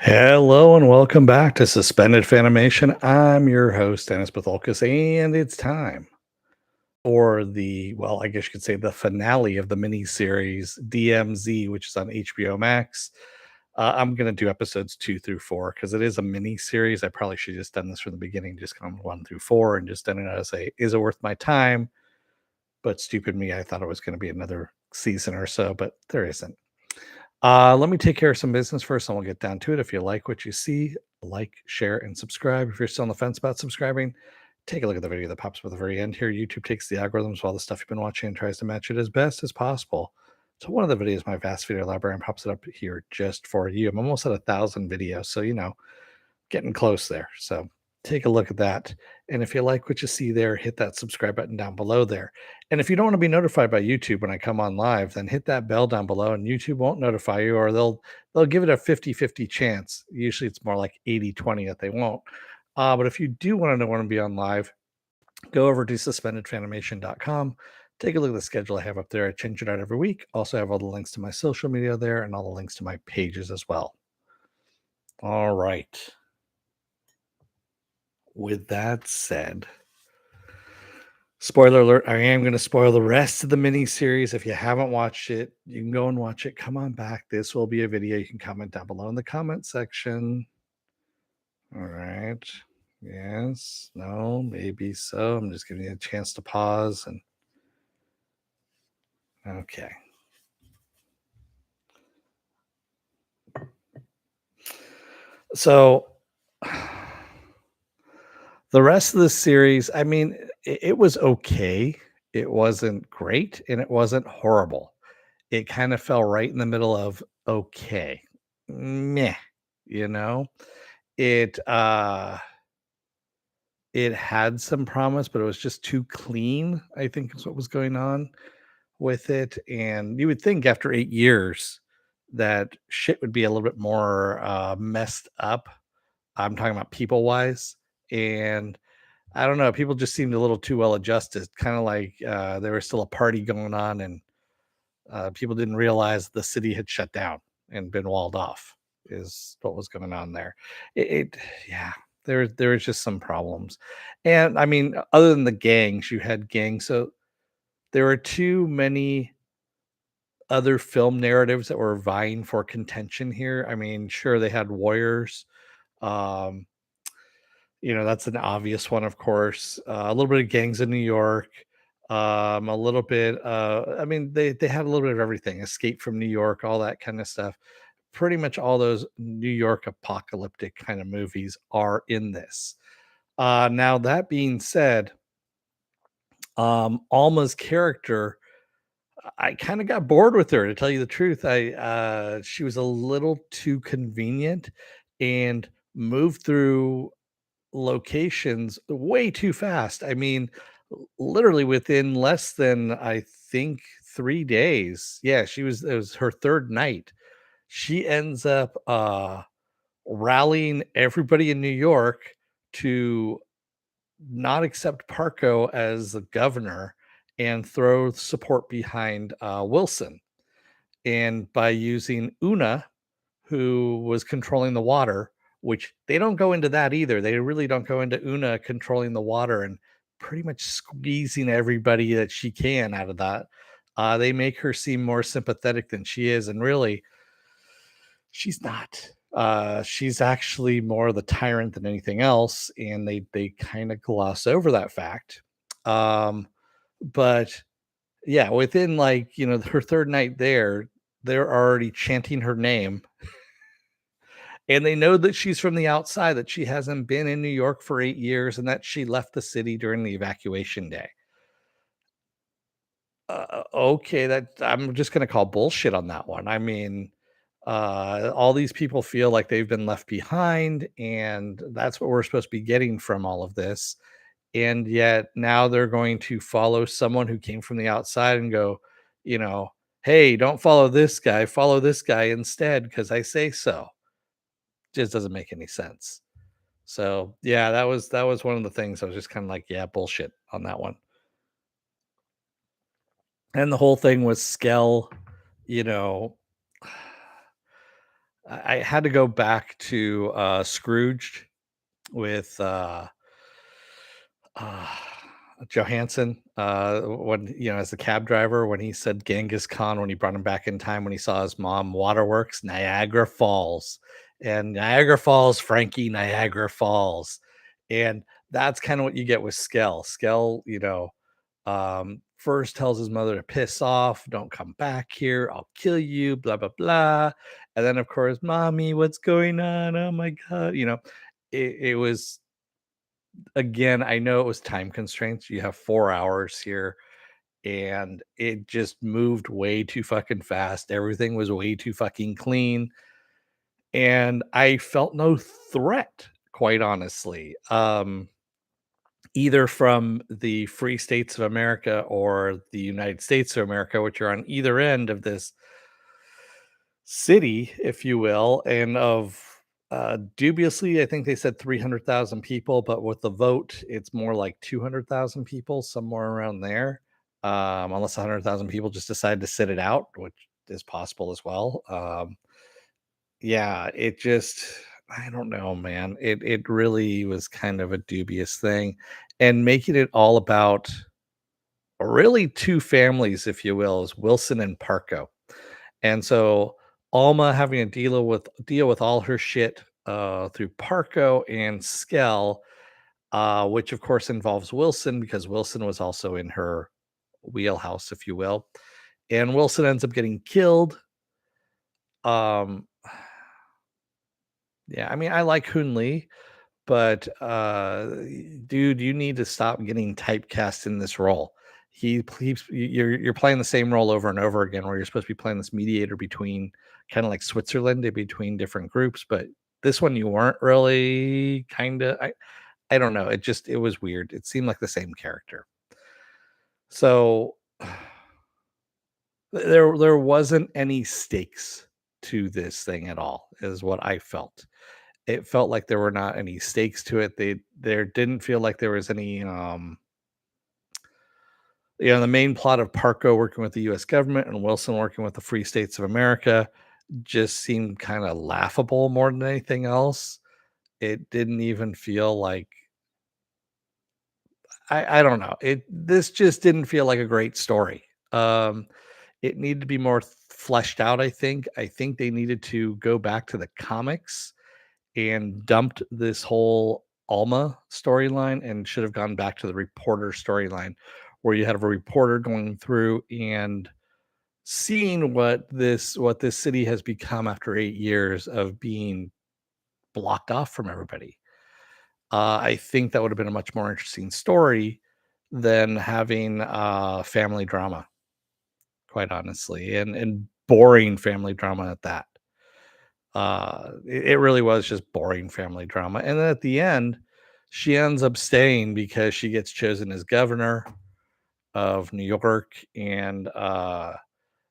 Hello and welcome back to Suspended Fanimation. I'm your host, Dennis Bithoulkas, and it's time for I guess you could say the finale of the miniseries DMZ, which is on HBO Max. I'm going to do episodes 2 through 4 because it is a mini series. I probably should have just done this from the beginning, just gone 1 through 4 and just done it as is it worth my time? But stupid me, I thought it was going to be another season or so, but there isn't. Let me take care of some business first, and we'll get down to it. If you like what you see, like, share, and subscribe. If you're still on the fence about subscribing, take a look at the video that pops up at the very end here. YouTube takes the algorithms of all the stuff you've been watching and tries to match it as best as possible. So one of the videos, my vast video library, and pops it up here just for you. I'm almost at 1,000 videos, so getting close there. So take a look at that. And if you like what you see there, hit that subscribe button down below there. And if you don't want to be notified by YouTube when I come on live, then hit that bell down below and YouTube won't notify you, or they'll give it a 50-50 chance. Usually it's more like 80-20 that they won't. But if you do want to be on live, go over to suspendedfanimation.com. Take a look at the schedule I have up there. I change it out every week. Also have all the links to my social media there and all the links to my pages as well. All right. With that said, spoiler alert, I am going to spoil the rest of the mini series. If you haven't watched it, you can go and watch it. Come on back. This will be a video. You can comment down below in the comment section. All right. Yes. No. Maybe so. I'm just giving you a chance to pause and okay. So the rest of the series, I mean, it was okay. It wasn't great and it wasn't horrible. It kind of fell right in the middle of okay, meh, you know? It it had some promise, but it was just too clean, I think is what was going on with it. And you would think after 8 years that shit would be a little bit more messed up. I'm talking about people wise. And I don't know, people just seemed a little too well adjusted, kind of like there was still a party going on and people didn't realize the city had shut down and been walled off is what was going on there. It yeah, there was just some problems. And I mean, other than the gangs, you had gangs. So there were too many other film narratives that were vying for contention here. I mean, sure, they had warriors. Um, that's an obvious one, of course. A little bit of gangs in New York. A little bit. I mean, they had a little bit of everything. Escape from New York, all that kind of stuff. Pretty much all those New York apocalyptic kind of movies are in this. Now that being said, Alma's character, I kind of got bored with her to tell you the truth. She was a little too convenient and moved through locations way too fast. I mean, literally within less than I think 3 days. Yeah, it was her 3rd night. She ends up rallying everybody in New York to not accept Parco as the governor and throw support behind Wilson. And by using Una, who was controlling the water, which they don't go into that either. They really don't go into Una controlling the water and pretty much squeezing everybody that she can out of that. They make her seem more sympathetic than she is, and really, she's not. She's actually more the tyrant than anything else, and they kind of gloss over that fact. Um, but yeah, within her 3rd night there, they're already chanting her name and they know that she's from the outside, that she hasn't been in New York for 8 years, and that she left the city during the evacuation day. Okay, that I'm just gonna call bullshit on that one. I mean, all these people feel like they've been left behind, and that's what we're supposed to be getting from all of this. And yet now they're going to follow someone who came from the outside and go, you know, "Hey, don't follow this guy instead because I say so." Just doesn't make any sense. So, yeah, that was one of the things I was just kinda like, "Yeah, bullshit," on that one. And the whole thing with Skell, you know, I had to go back to Scrooged with uh, Johansson, when as the cab driver, when he said Genghis Khan, when he brought him back in time, when he saw his mom, waterworks, Niagara Falls, and Niagara Falls, Frankie, Niagara Falls, and that's kind of what you get with Skell. Skell, first tells his mother to piss off, don't come back here, I'll kill you, blah blah blah, and then of course, mommy, what's going on? Oh my god, it was again, I know it was time constraints. You have 4 hours here, and it just moved way too fucking fast. Everything was way too fucking clean, and I felt no threat, quite honestly, either from the free states of America or the United States of America, which are on either end of this city, if you will, and of dubiously, I think they said 300,000 people, but with the vote, it's more like 200,000 people, somewhere around there. Unless 100,000 people just decide to sit it out, which is possible as well. Yeah, it just, I don't know, man. It really was kind of a dubious thing, and making it all about really two families, if you will, is Wilson and Parko. And so Alma having to deal with all her shit through Parko and Skell, which of course involves Wilson because Wilson was also in her wheelhouse, if you will. And Wilson ends up getting killed. Um, yeah, I mean, I like Hoon Lee, but dude, you need to stop getting typecast in this role. You're playing the same role over and over again, where you're supposed to be playing this mediator between, kind of like Switzerland, between different groups, but this one you weren't really. Kind of, I don't know, it was weird. It seemed like the same character. So there wasn't any stakes to this thing at all, is what I felt. It felt like there were not any stakes to it. There didn't feel like there was any, the main plot of Parko working with the US government and Wilson working with the Free States of America just seemed kind of laughable more than anything else. It didn't even feel like, I don't know. This just didn't feel like a great story. It needed to be more fleshed out, I think. I think they needed to go back to the comics and dumped this whole Alma storyline and should have gone back to the reporter storyline, where you had a reporter going through and seeing what this city has become after 8 years of being blocked off from everybody. I think that would have been a much more interesting story than having family drama, quite honestly, and boring family drama at that. It really was just boring family drama. And then at the end, she ends up staying because she gets chosen as governor of New York, and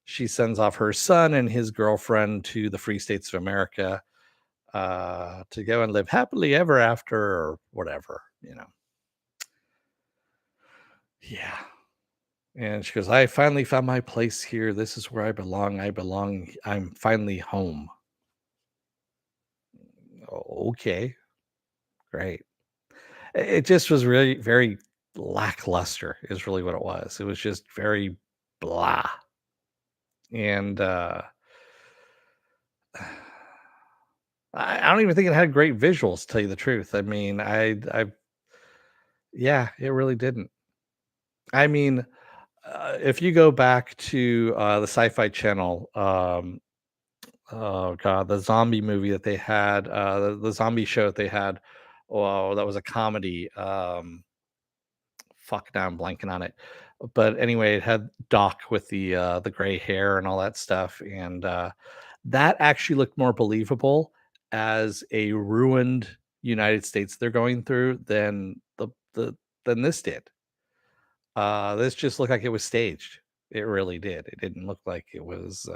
she sends off her son and his girlfriend to the Free States of America to go and live happily ever after, or whatever. Yeah. And she goes, I finally found my place here. This is where I belong. I belong. I'm finally home. Okay, great. It just was really very lackluster, is really what it was. It was just very blah. And I don't even think it had great visuals, to tell you the truth. I mean, yeah, it really didn't. I mean, if you go back to the Sci-Fi Channel, oh god, the zombie movie that they had, the zombie show that they had, oh, that was a comedy. Fuck, now I'm blanking on it. But anyway, it had Doc with the gray hair and all that stuff, and that actually looked more believable as a ruined United States they're going through than this did. This just looked like it was staged. It really did. It didn't look like it was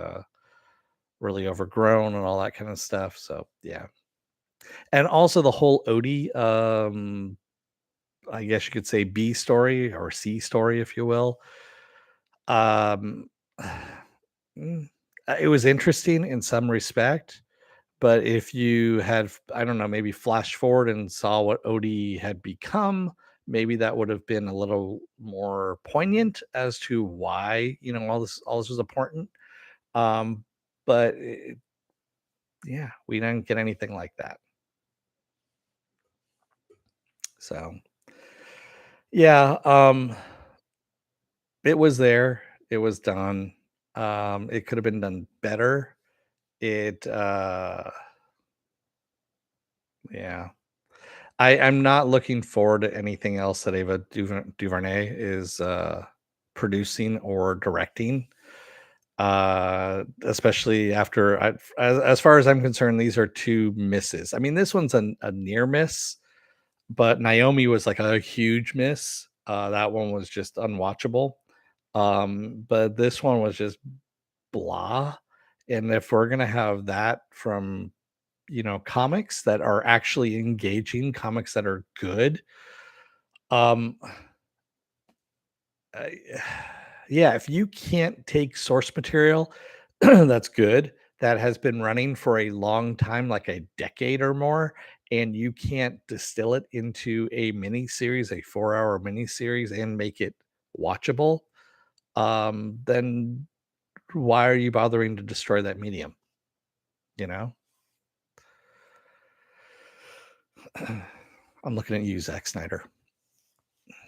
really overgrown and all that kind of stuff. So yeah, and also the whole Odie, I guess you could say B story or C story, if you will. Um, mm, it was interesting in some respect, But if you had, I don't know, maybe flash forward and saw what Odie had become, maybe that would have been a little more poignant as to why, all this was important. Um, but yeah, we didn't get anything like that. So yeah, it was there. It was done. It could have been done better. It Yeah. I'm not looking forward to anything else that Ava DuVernay is producing or directing. Especially after as far as I'm concerned, these are two misses. I mean, this one's a near miss, but Naomi was like a huge miss. That one was just unwatchable. But this one was just blah. And if we're gonna have that from comics that are actually engaging, comics that are good, um, I, yeah, if you can't take source material that's good, that has been running for a long time, like a decade or more, and you can't distill it into a mini series, a 4-hour mini series, and make it watchable, then why are you bothering to destroy that medium? You know, I'm looking at you, Zack Snyder.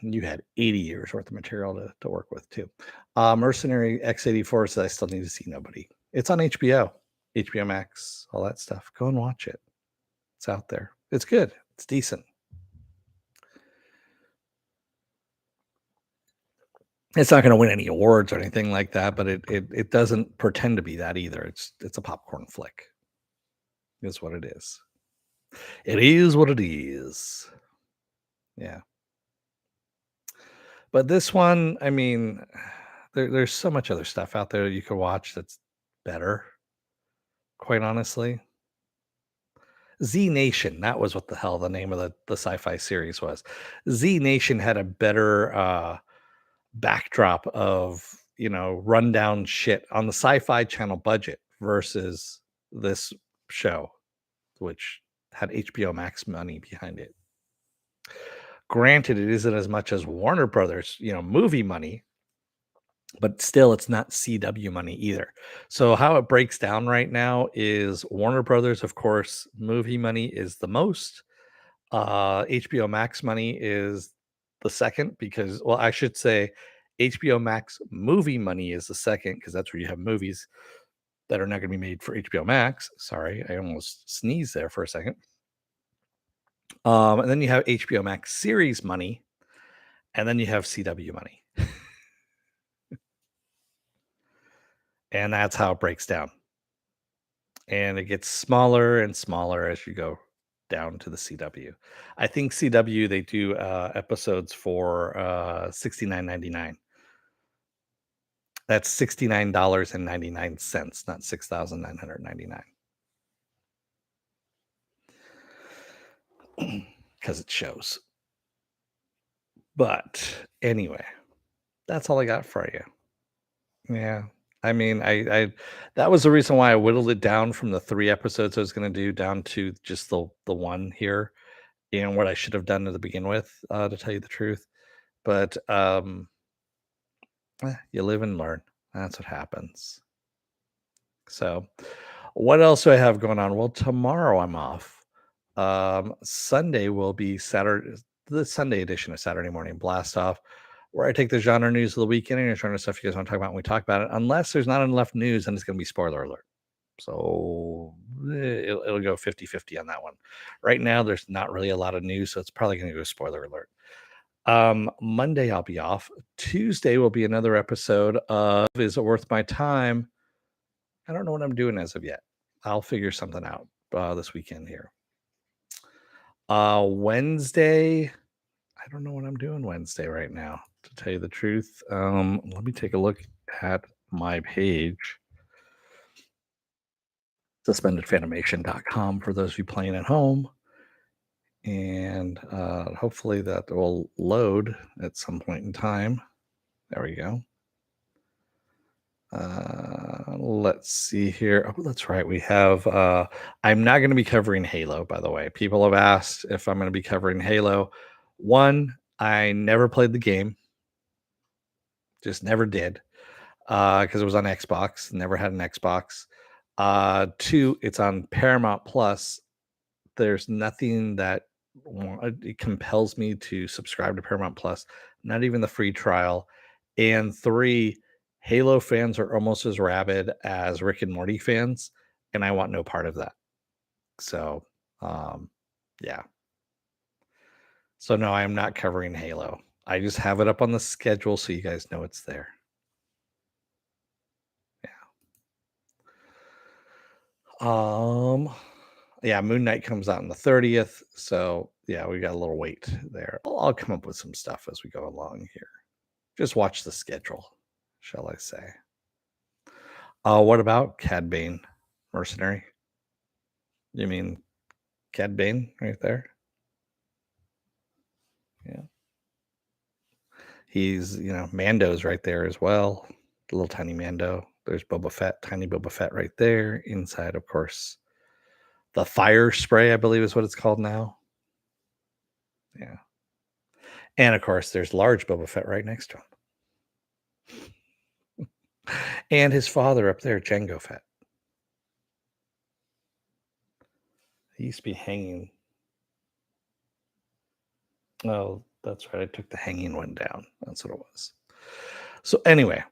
You had 80 years worth of material to work with too. Mercenary X84 says I still need to see nobody. It's on HBO, HBO Max, all that stuff. Go and watch it. It's out there. It's good. It's decent. It's not going to win any awards or anything like that, but it doesn't pretend to be that either. It's a popcorn flick. Is what it is. It is what it is. Yeah. But this one, I mean, there's so much other stuff out there you could watch that's better, quite honestly. Z Nation, that was what the hell the name of the sci-fi series was. Z Nation had a better backdrop of, rundown shit on the Sci-Fi Channel budget versus this show, which had HBO Max money behind it. Granted, it isn't as much as Warner Brothers, movie money, but still it's not CW money either. So how it breaks down right now is Warner Brothers, of course, movie money is the most. HBO Max money is the second because, well, I should say HBO Max movie money is the second because that's where you have movies that are not going to be made for HBO Max. Sorry, I almost sneezed there for a second. And then you have HBO Max series money, and then you have CW money. And that's how it breaks down. And it gets smaller and smaller as you go down to the CW. I think CW they do episodes for $69.99. That's $69.99, not 6,999. Because it shows. But anyway, that's all I got for you. Yeah. I mean, I that was the reason why I whittled it down from the 3 episodes I was gonna do down to just the one here, and what I should have done to begin with, to tell you the truth. But, you live and learn. That's what happens. So, what else do I have going on? Well, tomorrow I'm off. Sunday will be the Sunday edition of Saturday Morning Blast Off, where I take the genre news of the weekend and genre stuff you guys want to talk about, and we talk about it. Unless there's not enough news, and it's going to be spoiler alert. So it'll go 50-50 on that one. Right now, there's not really a lot of news, so it's probably going to go spoiler alert. Monday I'll be off. Tuesday will be another episode of Is It Worth My Time? I don't know what I'm doing as of yet. I'll figure something out this weekend here. Wednesday, I don't know what I'm doing Wednesday right now, to tell you the truth. Let me take a look at my page. suspendedfanimation.com for those of you playing at home. And hopefully that will load at some point in time. There we go. Let's see here. Oh, that's right. We have I'm not going to be covering Halo, by the way. People have asked if I'm going to be covering Halo. One, I never played the game, just never did. Because it was on Xbox, never had an Xbox. Two, it's on Paramount Plus. There's nothing that it compels me to subscribe to Paramount Plus, not even the free trial. And three, Halo fans are almost as rabid as Rick and Morty fans, and I want no part of that. So, um, yeah. So no, I am not covering Halo. I just have it up on the schedule so you guys know it's there. Um, yeah, Moon Knight comes out on the 30th. So yeah, we got a little wait there. I'll come up with some stuff as we go along here. Just watch the schedule, shall I say. What about Cad Bane, Mercenary? You mean Cad Bane right there? Yeah. He's, Mando's right there as well. The little tiny Mando. There's Boba Fett, tiny Boba Fett right there. Inside, of course, the fire spray, I believe is what it's called now. Yeah. And of course, there's large Boba Fett right next to him. And his father up there, Jango Fett. He used to be hanging. Oh, that's right. I took the hanging one down. That's what it was. So anyway,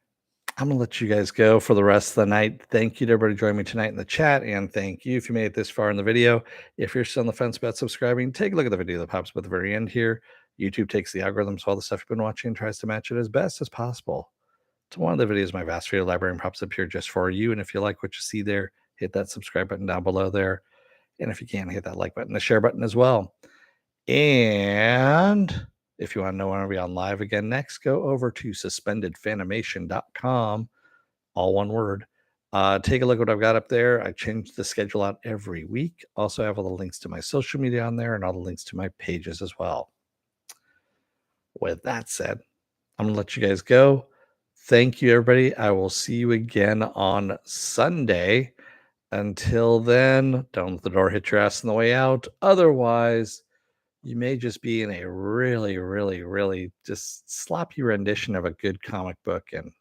I'm gonna let you guys go for the rest of the night. Thank you to everybody joining me tonight in the chat, and thank you if you made it this far in the video. If you're still on the fence about subscribing, take a look at the video that pops up at the very end here. YouTube takes the algorithms of all the stuff you've been watching and tries to match it as best as possible to one of the videos. My vast video library and pops up here just for you. And if you like what you see there, hit that subscribe button down below there. And if you can, hit that like button, the share button as well. And if you want to know when I'll be on live again next, go over to suspendedfanimation.com, all one word. Take a look at what I've got up there. I change the schedule out every week. Also, I have all the links to my social media on there and all the links to my pages as well. With that said, I'm going to let you guys go. Thank you, everybody. I will see you again on Sunday. Until then, don't let the door hit your ass on the way out. Otherwise, you may just be in a really, really, really just sloppy rendition of a good comic book. And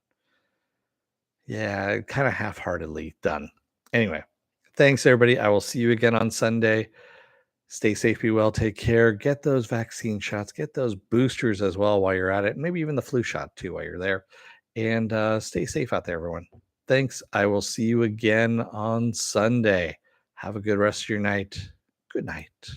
yeah, kind of half-heartedly done. Anyway, thanks, everybody. I will see you again on Sunday. Stay safe, be well, take care. Get those vaccine shots, get those boosters as well while you're at it. Maybe even the flu shot too while you're there. And stay safe out there, everyone. Thanks. I will see you again on Sunday. Have a good rest of your night. Good night.